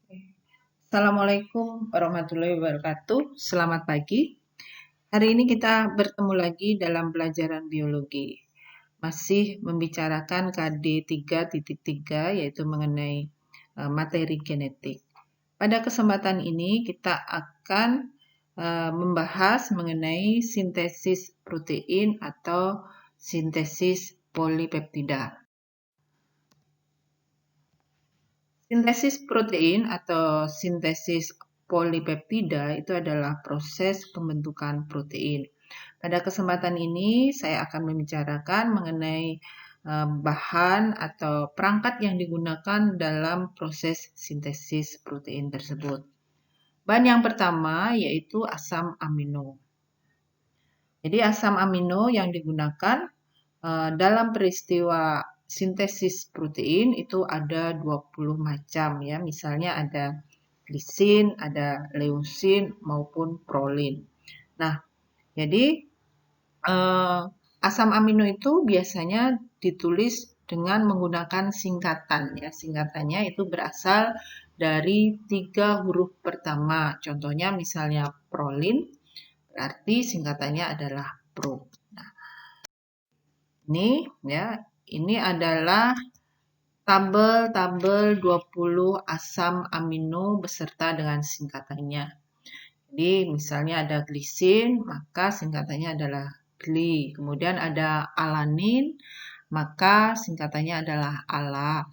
Assalamualaikum warahmatullahi wabarakatuh. Selamat pagi. Hari ini kita bertemu lagi dalam pelajaran biologi. Masih membicarakan KD 3.3 yaitu mengenai materi genetik. Pada kesempatan ini kita akan membahas mengenai sintesis protein atau sintesis polipeptida. Sintesis protein atau sintesis polipeptida itu adalah proses pembentukan protein. Pada kesempatan ini saya akan membicarakan mengenai bahan atau perangkat yang digunakan dalam proses sintesis protein tersebut. Bahan yang pertama yaitu asam amino. Jadi asam amino yang digunakan dalam peristiwa sintesis protein itu ada 20 macam ya. Misalnya ada glisin, ada leusin maupun prolin. Nah, jadi asam amino itu biasanya ditulis dengan menggunakan singkatan ya. Singkatannya itu berasal dari 3 huruf pertama. Contohnya misalnya prolin, berarti singkatannya adalah pro. Nah, ini adalah tabel 20 asam amino beserta dengan singkatannya. Jadi misalnya ada glisin, maka singkatannya adalah gli. Kemudian ada alanin, maka singkatannya adalah ala.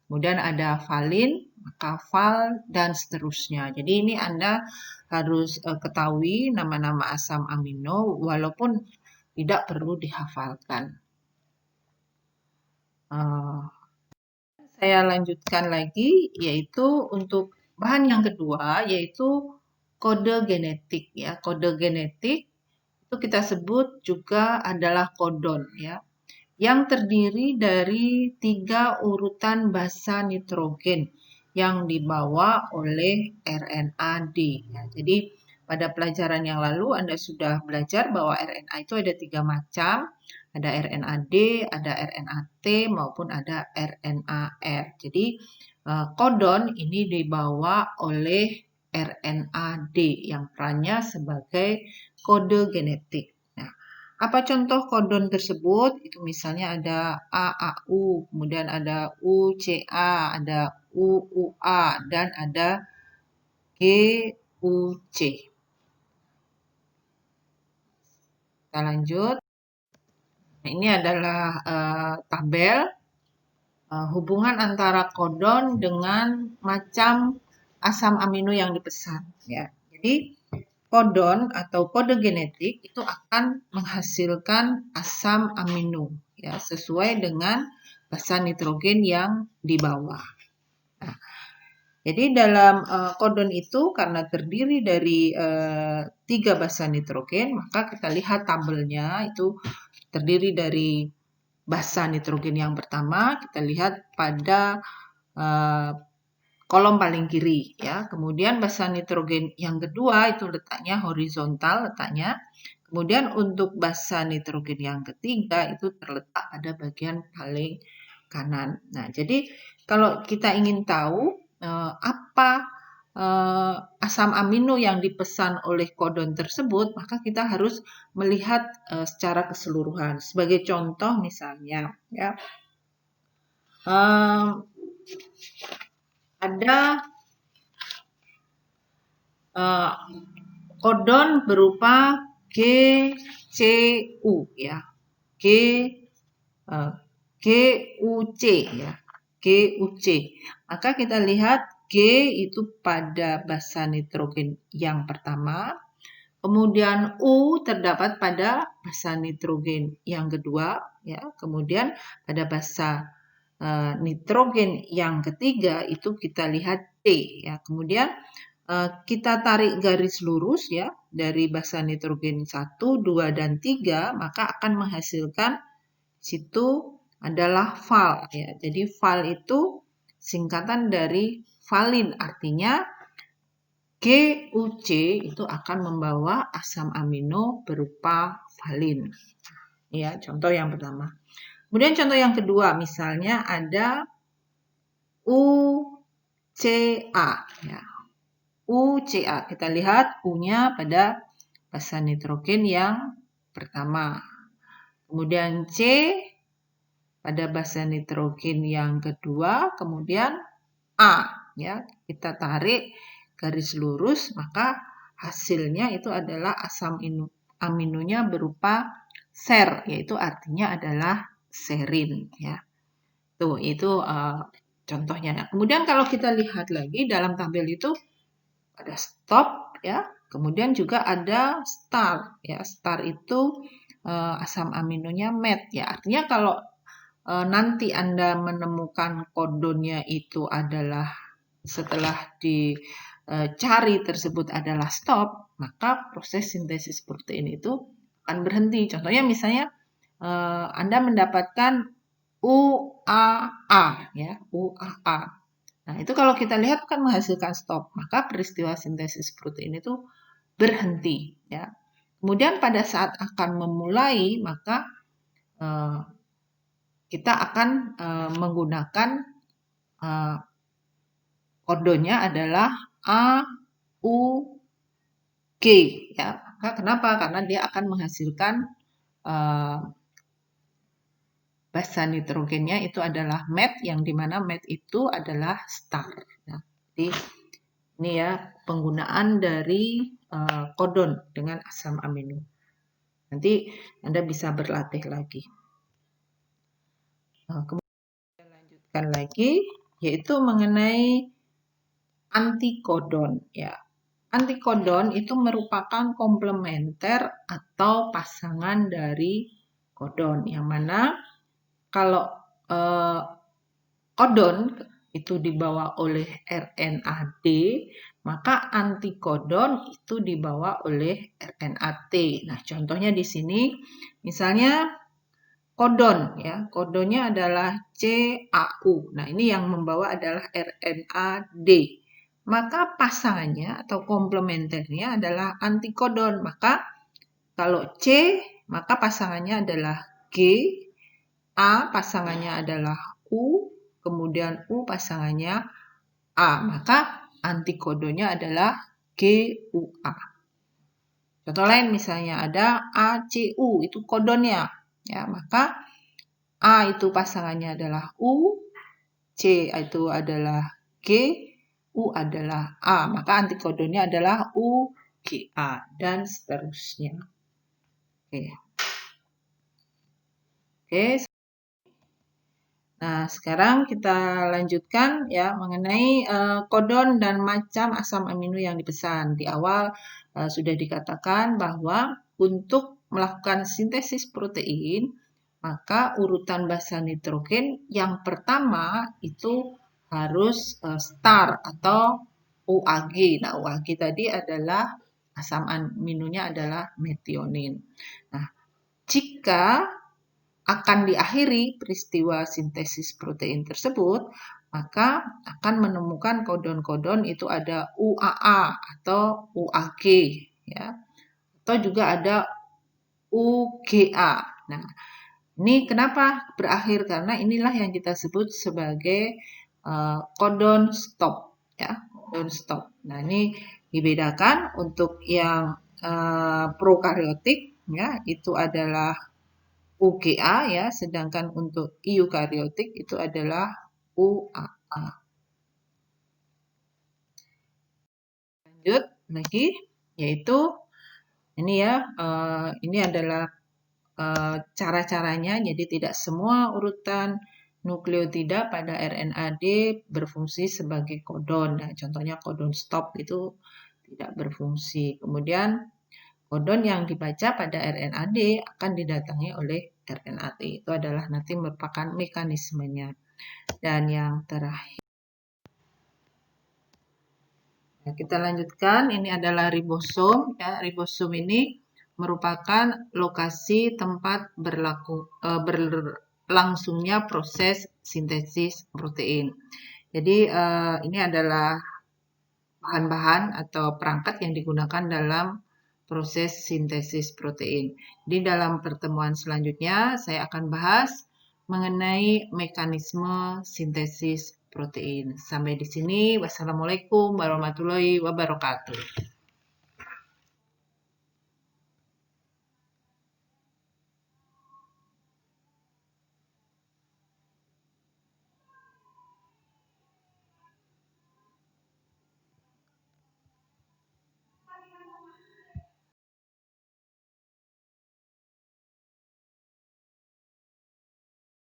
Kemudian ada valin, maka val, dan seterusnya. Jadi ini Anda harus ketahui nama-nama asam amino walaupun tidak perlu dihafalkan. Saya lanjutkan lagi, yaitu untuk bahan yang kedua, yaitu kode genetik. Ya, kode genetik itu kita sebut juga adalah kodon, ya, yang terdiri dari 3 urutan basa nitrogen yang dibawa oleh RNA-D. Ya, jadi pada pelajaran yang lalu Anda sudah belajar bahwa RNA itu ada 3 macam. Ada RNA-D, ada RNA-T, maupun ada RNA-R. Jadi kodon ini dibawa oleh RNA-D yang perannya sebagai kode genetik. Nah, apa contoh kodon tersebut? Itu misalnya ada AAU, kemudian ada UCA, ada UUA, dan ada GUC. Kita lanjut. Nah, ini adalah tabel hubungan antara kodon dengan macam asam amino yang dipesan. Ya. Jadi kodon atau kode genetik itu akan menghasilkan asam amino ya, sesuai dengan basa nitrogen yang dibawa. Nah, jadi dalam kodon itu karena terdiri dari 3 basa nitrogen, maka kita lihat tabelnya itu terdiri dari basa nitrogen yang pertama, kita lihat pada kolom paling kiri ya. Kemudian basa nitrogen yang kedua itu letaknya horizontal letaknya. Kemudian untuk basa nitrogen yang ketiga itu terletak pada bagian paling kanan. Nah, jadi kalau kita ingin tahu apa asam amino yang dipesan oleh kodon tersebut, maka kita harus melihat secara keseluruhan. Sebagai contoh misalnya, ya, ada kodon berupa GCU, ya, GUC, ya, GUC. Maka kita lihat G itu pada basa nitrogen yang pertama, kemudian U terdapat pada basa nitrogen yang kedua, ya, kemudian pada basa nitrogen yang ketiga itu kita lihat T, ya, kemudian kita tarik garis lurus ya dari basa nitrogen 1, 2, dan 3, maka akan menghasilkan situ adalah val ya. Jadi val itu singkatan dari valin, artinya GUC itu akan membawa asam amino berupa valin. Ya, contoh yang pertama. Kemudian contoh yang kedua, misalnya ada UC UCA ya. UCA. Kita lihat U-nya pada basa nitrogen yang pertama. Kemudian C pada basa nitrogen yang kedua, kemudian A ya. Kita tarik garis lurus, maka hasilnya itu adalah asam aminonya berupa ser, yaitu artinya adalah serin ya. Tuh, itu contohnya. Nah, kemudian kalau kita lihat lagi dalam tabel itu ada stop ya, kemudian juga ada star ya. Star itu asam aminonya met ya. Artinya kalau nanti Anda menemukan kodonnya itu adalah setelah dicari tersebut adalah stop, maka proses sintesis protein itu akan berhenti. Contohnya misalnya Anda mendapatkan UAA ya, UAA. Nah, itu kalau kita lihat kan menghasilkan stop, maka peristiwa sintesis protein itu berhenti ya. Kemudian pada saat akan memulai, maka kita akan menggunakan kodenya adalah AUG ya. Kenapa? Karena dia akan menghasilkan basa nitrogennya itu adalah met, yang dimana met itu adalah star. Nah, jadi ini ya penggunaan dari kodon dengan asam amino. Nanti Anda bisa berlatih lagi. Kemudian kita lanjutkan lagi, yaitu mengenai antikodon ya. Antikodon itu merupakan komplementer atau pasangan dari kodon, yang mana kalau kodon itu dibawa oleh RNAD, maka antikodon itu dibawa oleh RNAT. Nah, contohnya di sini, misalnya kodon ya, kodonnya adalah CAU. Nah, ini yang membawa adalah RNAD. Maka pasangannya atau komplementernya adalah antikodon. Maka kalau C, maka pasangannya adalah G, A pasangannya adalah U, kemudian U pasangannya A. Maka antikodonnya adalah GUA. Contoh lain misalnya ada ACU, itu kodonnya. Ya, maka A itu pasangannya adalah U, C itu adalah G, U adalah A. Maka antikodonnya adalah UGA dan seterusnya. Oke. Oke. Nah, sekarang kita lanjutkan ya mengenai kodon dan macam asam amino yang dipesan. Di awal sudah dikatakan bahwa untuk melakukan sintesis protein, maka urutan basa nitrogen yang pertama itu harus star atau UAG. Nah, UAG tadi adalah asam aminonya adalah metionin. Nah, jika akan diakhiri peristiwa sintesis protein tersebut, maka akan menemukan kodon-kodon itu ada UAA atau UAG ya. Atau juga ada UGA. Nah, ini kenapa berakhir? Karena inilah yang kita sebut sebagai kodon stop ya, kodon stop. Nah, ini dibedakan untuk yang prokaryotik ya, itu adalah UGA ya, sedangkan untuk eukaryotik itu adalah UAA. Lanjut lagi, yaitu ini ya, ini adalah cara-caranya. Jadi tidak semua urutan nukleotida pada RNAD berfungsi sebagai kodon. Nah, contohnya kodon stop itu tidak berfungsi. Kemudian kodon yang dibaca pada RNAD akan didatangi oleh RNAT. Itu adalah nanti merupakan mekanismenya. Dan yang terakhir, nah, kita lanjutkan. Ini adalah ribosom. Ya, ribosom ini merupakan lokasi tempat berlangsungnya proses sintesis protein. Jadi ini adalah bahan-bahan atau perangkat yang digunakan dalam proses sintesis protein. Di dalam pertemuan selanjutnya saya akan bahas mengenai mekanisme sintesis protein. Sampai di sini. Wassalamualaikum warahmatullahi wabarakatuh.